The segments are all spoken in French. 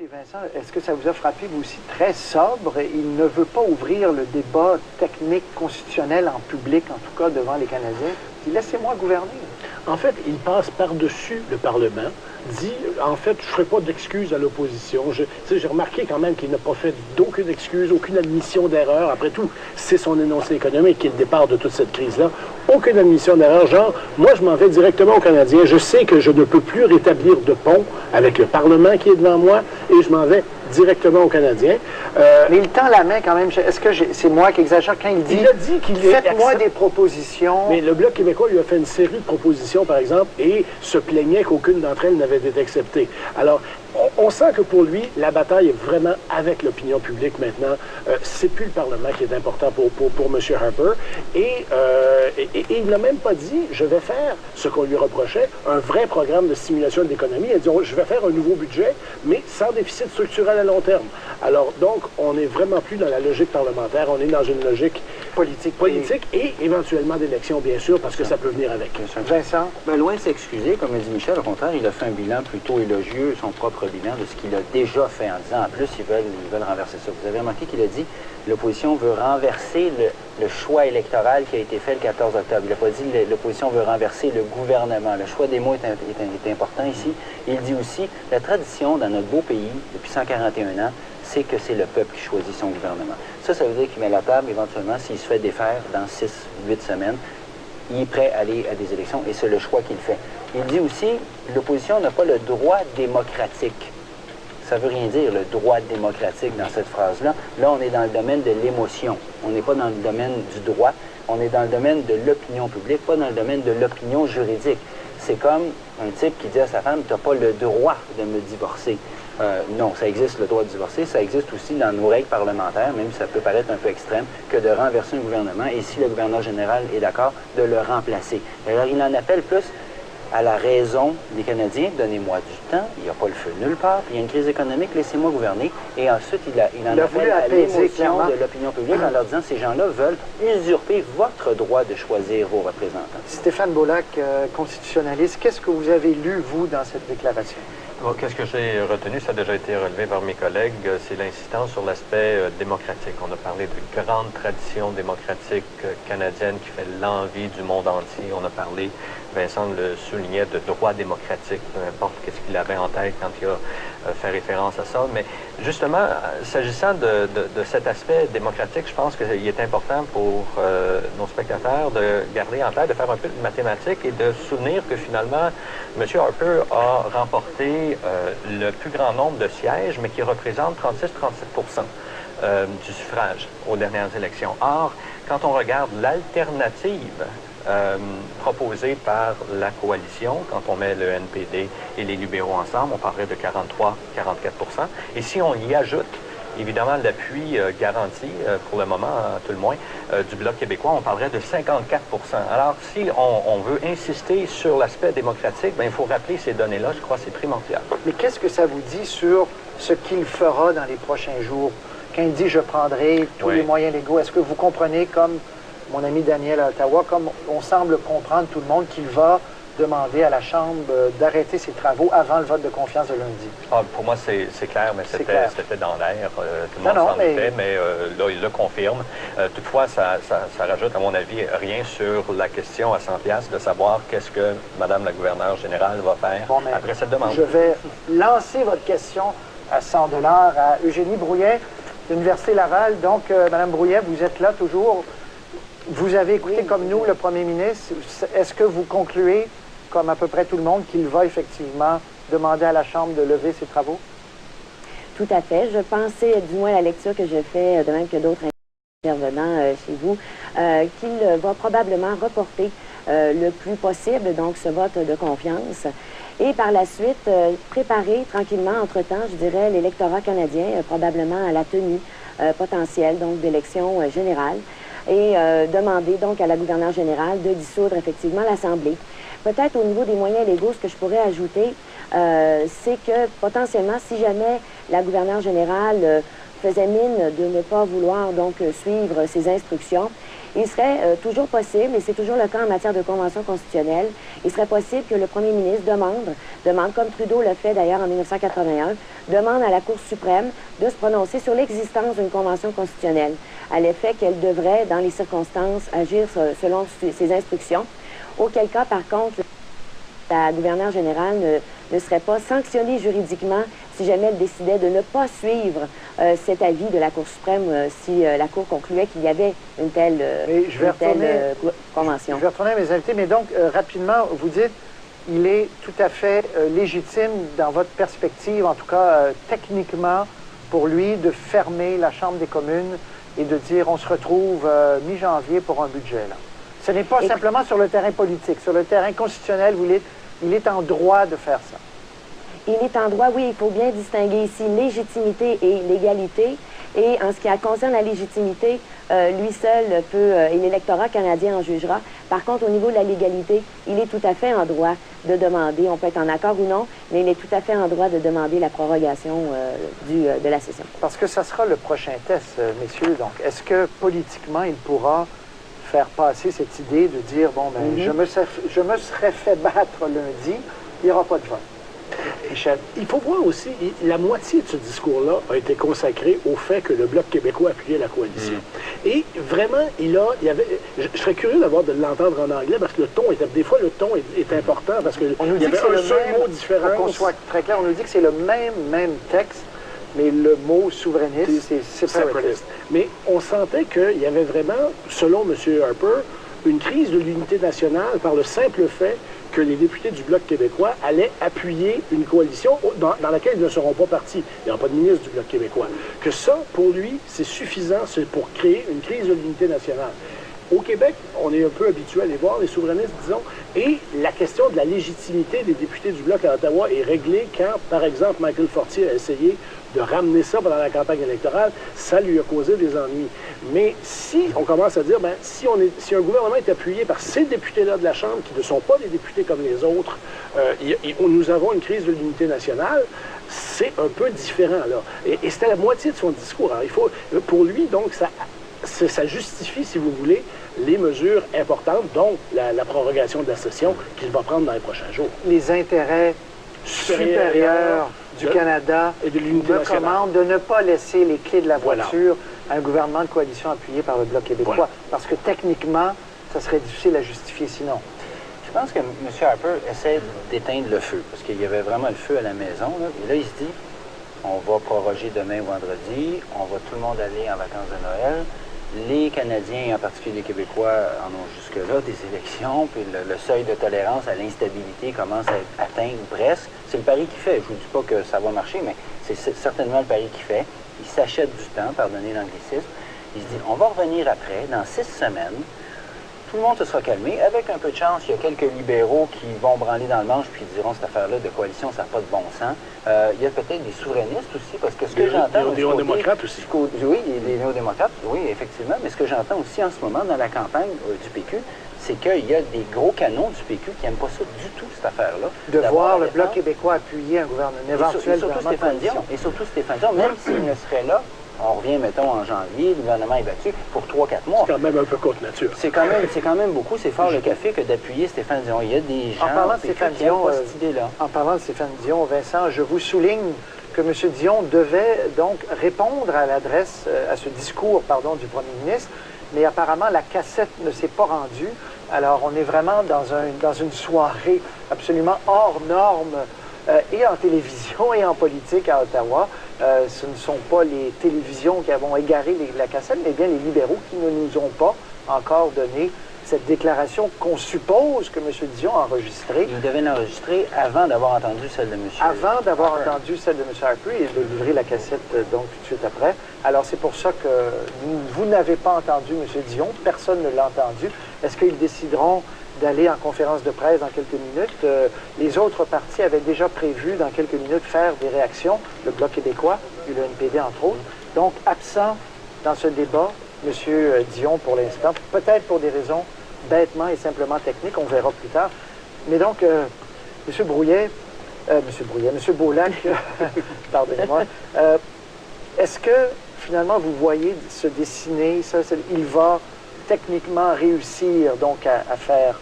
Et Vincent, est-ce que ça vous a frappé, vous aussi, très sobre? Il ne veut pas ouvrir le débat technique constitutionnel en public, en tout cas devant les Canadiens. Il dit, laissez-moi gouverner. En fait, il passe par-dessus le Parlement, dit, en fait, je ne ferai pas d'excuses à l'opposition. J'ai remarqué quand même qu'il n'a pas fait d'aucune excuse, aucune admission d'erreur. Après tout, c'est son énoncé économique qui est le départ de toute cette crise-là. Aucune admission d'erreur, genre, moi, je m'en vais directement aux Canadiens. Je sais que je ne peux plus rétablir de pont avec le Parlement qui est devant moi et je m'en vais directement aux Canadiens. Mais il tend la main quand même. Est-ce que c'est moi qui exagère quand il dit, faites-moi des propositions? Mais le Bloc québécois lui a fait une série de propositions, par exemple, et se plaignait qu'aucune d'entre elles n'avait été acceptée. Alors, on sent que pour lui, la bataille est vraiment avec l'opinion publique maintenant. C'est plus le Parlement qui est important pour M. Harper. Et il n'a même pas dit, je vais faire ce qu'on lui reprochait, un vrai programme de stimulation de l'économie. Il a dit, je vais faire un nouveau budget, mais sans déficit structurel à long terme. Alors, donc, on n'est vraiment plus dans la logique parlementaire, on est dans une logique politique et éventuellement d'élection, bien sûr, parce que ça peut venir avec. Vincent? Ben, loin de s'excuser, comme a dit Michel, au contraire, il a fait un bilan plutôt élogieux, son propre bilan de ce qu'il a déjà fait en disant, en plus, ils veulent renverser ça. Vous avez remarqué qu'il a dit, l'opposition veut renverser le choix électoral qui a été fait le 14 octobre. Il n'a pas dit, l'opposition veut renverser le gouvernement. Le choix des mots est important ici. Il dit aussi, la tradition dans notre beau pays, depuis 141 ans, c'est que c'est le peuple qui choisit son gouvernement. Ça veut dire qu'il met la table, éventuellement, s'il se fait défaire dans 6-8 semaines, il est prêt à aller à des élections et c'est le choix qu'il fait. Il dit aussi, l'opposition n'a pas le droit démocratique. Ça ne veut rien dire, le droit démocratique dans cette phrase-là. Là, on est dans le domaine de l'émotion. On n'est pas dans le domaine du droit. On est dans le domaine de l'opinion publique, pas dans le domaine de l'opinion juridique. C'est comme un type qui dit à sa femme, tu n'as pas le droit de me divorcer. Non, ça existe le droit de divorcer, ça existe aussi dans nos règles parlementaires, même si ça peut paraître un peu extrême, que de renverser un gouvernement et si le gouverneur général est d'accord, de le remplacer. Alors il en appelle plus à la raison des Canadiens, donnez-moi du temps, il n'y a pas le feu nulle part, puis il y a une crise économique, laissez-moi gouverner. Et ensuite, il en appelle à l'émotion de l'opinion publique en leur disant, ces gens-là veulent usurper votre droit de choisir vos représentants. Stéphane Beaulac, constitutionnaliste, qu'est-ce que vous avez lu, vous, dans cette déclaration? Bon, qu'est-ce que j'ai retenu? Ça a déjà été relevé par mes collègues. C'est l'insistance sur l'aspect démocratique. On a parlé de grande tradition démocratique canadienne qui fait l'envie du monde entier. On a parlé, Vincent le soulignait, de droit démocratique, peu importe qu'est-ce qu'il avait en tête quand il a fait référence à ça. Mais justement, s'agissant de cet aspect démocratique, je pense qu'il est important pour nos spectateurs de garder en tête, de faire un peu de mathématiques et de se souvenir que finalement, M. Harper a remporté le plus grand nombre de sièges, mais qui représente 36-37% du suffrage aux dernières élections. Or, quand on regarde l'alternative proposée par la coalition, quand on met le NPD et les libéraux ensemble, on parlerait de 43-44%. Et si on y ajoute évidemment l'appui garanti, pour le moment, à tout le moins, du Bloc québécois, on parlerait de 54%. Alors, si on veut insister sur l'aspect démocratique, bien, il faut rappeler ces données-là, je crois que c'est primordial. Mais qu'est-ce que ça vous dit sur ce qu'il fera dans les prochains jours? Quand il dit « je prendrai tous les moyens légaux », est-ce que vous comprenez, comme mon ami Daniel à Ottawa, comme on semble comprendre tout le monde, qu'il va demander à la Chambre d'arrêter ses travaux avant le vote de confiance de lundi? Ah, pour moi, c'est clair, mais c'était dans l'air. Tout le monde s'en doutait, mais là, il le confirme. Toutefois, ça rajoute, à mon avis, rien sur la question à 100$ de savoir qu'est-ce que Mme la gouverneure générale va faire après cette demande. Je vais lancer votre question à 100$ à Eugénie Brouillet, de l'Université Laval. Donc, Mme Brouillet, vous êtes là toujours. Vous avez écouté comme nous le premier ministre. Est-ce que vous concluez, comme à peu près tout le monde, qu'il va effectivement demander à la Chambre de lever ses travaux? Tout à fait. Je pensais, du moins à la lecture que je fais, de même que d'autres intervenants chez vous, qu'il va probablement reporter le plus possible, donc, ce vote de confiance. Et par la suite, préparer tranquillement, entre-temps, je dirais, l'électorat canadien, probablement à la tenue potentielle, donc, d'élections générales. Et demander donc à la gouverneure générale de dissoudre effectivement l'Assemblée. Peut-être au niveau des moyens légaux, ce que je pourrais ajouter, c'est que potentiellement, si jamais la gouverneure générale faisait mine de ne pas vouloir donc suivre ses instructions, il serait toujours possible, et c'est toujours le cas en matière de convention constitutionnelle, il serait possible que le premier ministre demande comme Trudeau l'a fait d'ailleurs en 1981, demande à la Cour suprême de se prononcer sur l'existence d'une convention constitutionnelle, à l'effet qu'elle devrait, dans les circonstances, agir selon ses instructions, auquel cas, par contre, la gouverneure générale ne serait pas sanctionnée juridiquement si jamais elle décidait de ne pas suivre cet avis de la Cour suprême si la Cour concluait qu'il y avait une telle, convention. Je vais retourner à mes invités, mais donc, rapidement, vous dites il est tout à fait légitime, dans votre perspective, en tout cas techniquement, pour lui, de fermer la Chambre des communes et de dire on se retrouve mi-janvier pour un budget, là. Ce n'est pas simplement sur le terrain politique. Sur le terrain constitutionnel, il est en droit de faire ça. Il est en droit, oui, il faut bien distinguer ici légitimité et légalité. Et en ce qui concerne la légitimité, lui seul peut, et l'électorat canadien en jugera. Par contre, au niveau de la légalité, il est tout à fait en droit de demander, on peut être en accord ou non, mais il est tout à fait en droit de demander la prorogation de la session. Parce que ça sera le prochain test, messieurs. Donc, est-ce que politiquement, il pourra faire passer cette idée de dire, bon, ben, je me serais fait battre lundi, il n'y aura pas de vote? Michel, il faut voir aussi, la moitié de ce discours-là a été consacrée au fait que le Bloc québécois appuyait la coalition. Et vraiment, je serais curieux de l'entendre en anglais parce que des fois le ton est important parce qu'il y avait un seul mot différent. Pour qu'on soit très clair, on nous dit que c'est le même texte, mais le mot souverainiste, c'est séparatiste. Mais on sentait qu'il y avait vraiment, selon M. Harper, une crise de l'unité nationale par le simple fait que les députés du Bloc québécois allaient appuyer une coalition dans laquelle ils ne seront pas partis. Il n'y aura pas de ministre du Bloc québécois. Que ça, pour lui, c'est suffisant pour créer une crise de l'unité nationale. Au Québec, on est un peu habitué à les voir, les souverainistes, disons, et la question de la légitimité des députés du Bloc à Ottawa est réglée quand, par exemple, Michael Fortier a essayé de ramener ça pendant la campagne électorale, ça lui a causé des ennuis. Mais si on commence à dire, ben, si un gouvernement est appuyé par ces députés-là de la Chambre, qui ne sont pas des députés comme les autres, nous avons une crise de l'unité nationale, c'est un peu différent, là. Et c'était la moitié de son discours. Alors, pour lui, donc, ça justifie, si vous voulez, les mesures importantes, dont la prorogation de la session qu'il va prendre dans les prochains jours. Les intérêts supérieurs du Canada et de l'unité nationale recommandent de ne pas laisser les clés de la voiture à un gouvernement de coalition appuyé par le Bloc québécois. Parce que techniquement, ça serait difficile à justifier sinon. Je pense que M. Harper essaie d'éteindre le feu, parce qu'il y avait vraiment le feu à la maison. Là. Et là, il se dit, on va proroger demain vendredi, on va tout le monde aller en vacances de Noël. Les Canadiens, et en particulier les Québécois, en ont jusque-là des élections, puis le seuil de tolérance à l'instabilité commence à être atteint ou presque. C'est le pari qu'il fait. Je ne vous dis pas que ça va marcher, mais c'est certainement le pari qu'il fait. Il s'achète du temps, pardonnez l'anglicisme. Il se dit, on va revenir après, dans 6 semaines. Tout le monde se sera calmé. Avec un peu de chance, il y a quelques libéraux qui vont branler dans le manche puis diront cette affaire-là de coalition, ça n'a pas de bon sens. Il y a peut-être des souverainistes aussi, parce que ce que j'entends... Des néo-démocrates aussi. Oui, des néo-démocrates, oui, effectivement. Mais ce que j'entends aussi en ce moment dans la campagne du PQ, c'est qu'il y a des gros canons du PQ qui n'aiment pas ça du tout, cette affaire-là. De voir le Bloc québécois appuyer un gouvernement, éventuel gouvernement de coalition. Et surtout Stéphane Dion, même s'il ne serait là, on revient, mettons, en janvier, le gouvernement est battu pour 3-4 mois. C'est quand même un peu contre nature. C'est quand même beaucoup, c'est fort le café que d'appuyer Stéphane Dion. Il y a des gens en parlant de Stéphane Dion, cette idée-là. En parlant de Stéphane Dion, Vincent, je vous souligne que M. Dion devait donc répondre à l'adresse, à ce discours, pardon, du premier ministre, mais apparemment la cassette ne s'est pas rendue. Alors, on est vraiment dans une soirée absolument hors norme, et en télévision et en politique à Ottawa. Ce ne sont pas les télévisions qui avons égaré la cassette, mais bien les libéraux qui ne nous ont pas encore donné cette déclaration qu'on suppose que M. Dion a enregistrée. Il devait l'enregistrer avant d'avoir entendu celle de M. Avant d'avoir entendu celle de M. Harper et de livrer la cassette donc tout de suite après. Alors c'est pour ça que vous n'avez pas entendu M. Dion, personne ne l'a entendu. Est-ce qu'ils décideront d'aller en conférence de presse dans quelques minutes? Les autres partis avaient déjà prévu dans quelques minutes faire des réactions, le Bloc québécois et le NPD entre autres. Donc absent dans ce débat, M. Dion pour l'instant, peut-être pour des raisons bêtement et simplement techniques, on verra plus tard. Mais donc, M. Beaulac, pardonnez-moi, est-ce que finalement vous voyez se dessiner, il va techniquement réussir donc à faire,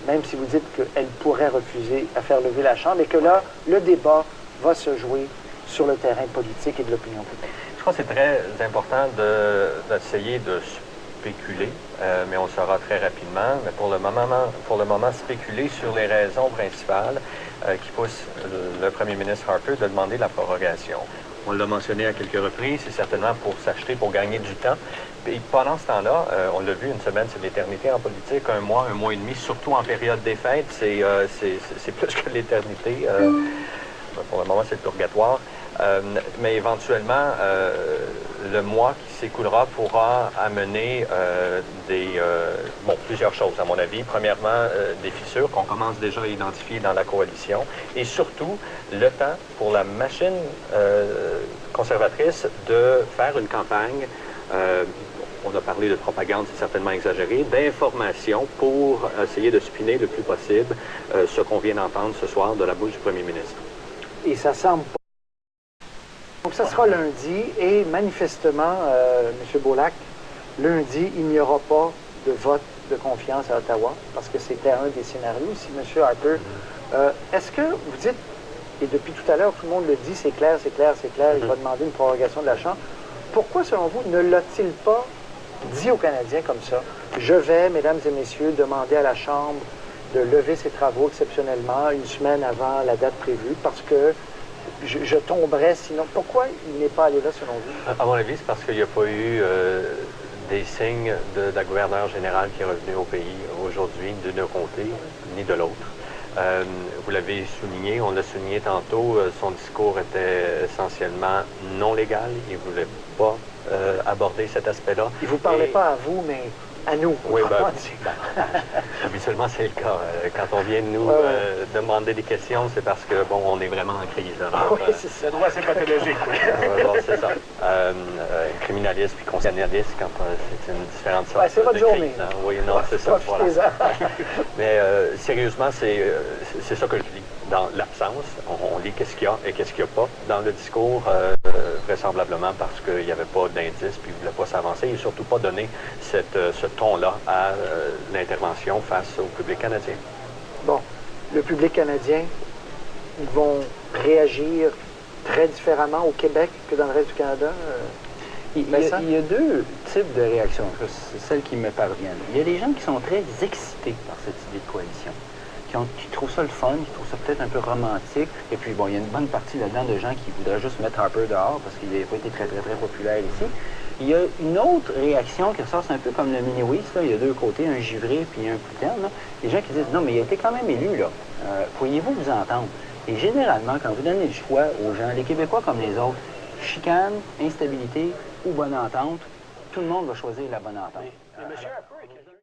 même si vous dites qu'elle pourrait refuser à faire lever la Chambre, et que là, le débat va se jouer sur le terrain politique et de l'opinion publique? Je crois que c'est très important d'essayer de spéculer, mais on le saura très rapidement. Mais pour le moment, spéculer sur les raisons principales qui poussent le premier ministre Harper de demander la prorogation. On l'a mentionné à quelques reprises, c'est certainement pour s'acheter, pour gagner du temps. Et pendant ce temps-là, on l'a vu, une semaine, c'est l'éternité en politique, un mois et demi, surtout en période des fêtes, c'est plus que l'éternité. Pour le moment, c'est le purgatoire. Mais éventuellement, le mois qui s'écoulera pourra amener plusieurs choses, à mon avis. Premièrement, des fissures qu'on commence déjà à identifier dans la coalition. Et surtout, le temps pour la machine conservatrice de faire une campagne, on a parlé de propagande, c'est certainement exagéré, d'information pour essayer de spinner le plus possible ce qu'on vient d'entendre ce soir de la bouche du premier ministre. Et ça semble pas. Donc, ça sera lundi, et manifestement, M. Beaulac, lundi, il n'y aura pas de vote de confiance à Ottawa, parce que c'était un des scénarios. Si M. Harper, est-ce que vous dites, et depuis tout à l'heure, tout le monde le dit, c'est clair, c'est clair, c'est clair, il va demander une prorogation de la Chambre. Pourquoi, selon vous, ne l'a-t-il pas dit aux Canadiens comme ça? Je vais, mesdames et messieurs, demander à la Chambre de lever ses travaux exceptionnellement une semaine avant la date prévue, parce que je tomberais sinon. Pourquoi il n'est pas allé là, selon vous? À mon avis, c'est parce qu'il n'y a pas eu des signes de la gouverneure générale qui est revenue au pays aujourd'hui, de nos côtés, ni de l'autre. Vous l'avez souligné, on l'a souligné tantôt, son discours était essentiellement non légal. Il ne voulait pas aborder cet aspect-là. Il ne vous parlait pas à vous, mais à nous. Oui, habituellement, c'est le cas. Quand on vient de nous demander des questions, c'est parce que, bon, on est vraiment en crise. Alors, oui, c'est ça. C'est pathologique. C'est ça. Criminaliste puis constitutionnaliste, quand c'est une différente sorte c'est votre journée. Hein. Oui, non, c'est ça. Voilà. Mais sérieusement, c'est ça que je lis. Dans l'absence, on lit qu'est-ce qu'il y a et qu'est-ce qu'il n'y a pas dans le discours, vraisemblablement parce qu'il n'y avait pas d'indice puis il ne voulait pas s'avancer et surtout pas donner ce ton-là à l'intervention face au public canadien. Bon, le public canadien, ils vont réagir très différemment au Québec que dans le reste du Canada? Il y a deux types de réactions, c'est celles qui me parviennent. Il y a des gens qui sont très excités par cette idée de coalition, qui trouvent ça le fun, qui trouvent ça peut-être un peu romantique. Et puis, bon, il y a une bonne partie là-dedans de gens qui voudraient juste mettre Harper dehors parce qu'il n'a pas été très, très, très populaire ici. Il y a une autre réaction qui ressort, c'est un peu comme le mini-Wiss, il y a deux côtés, un givré puis un Poutine. Les gens qui disent, non, mais il a été quand même élu, là. Pourriez-vous vous entendre? Et généralement, quand vous donnez le choix aux gens, les Québécois comme les autres, chicane, instabilité ou bonne entente, tout le monde va choisir la bonne entente. Mais M. Harper est quelqu'un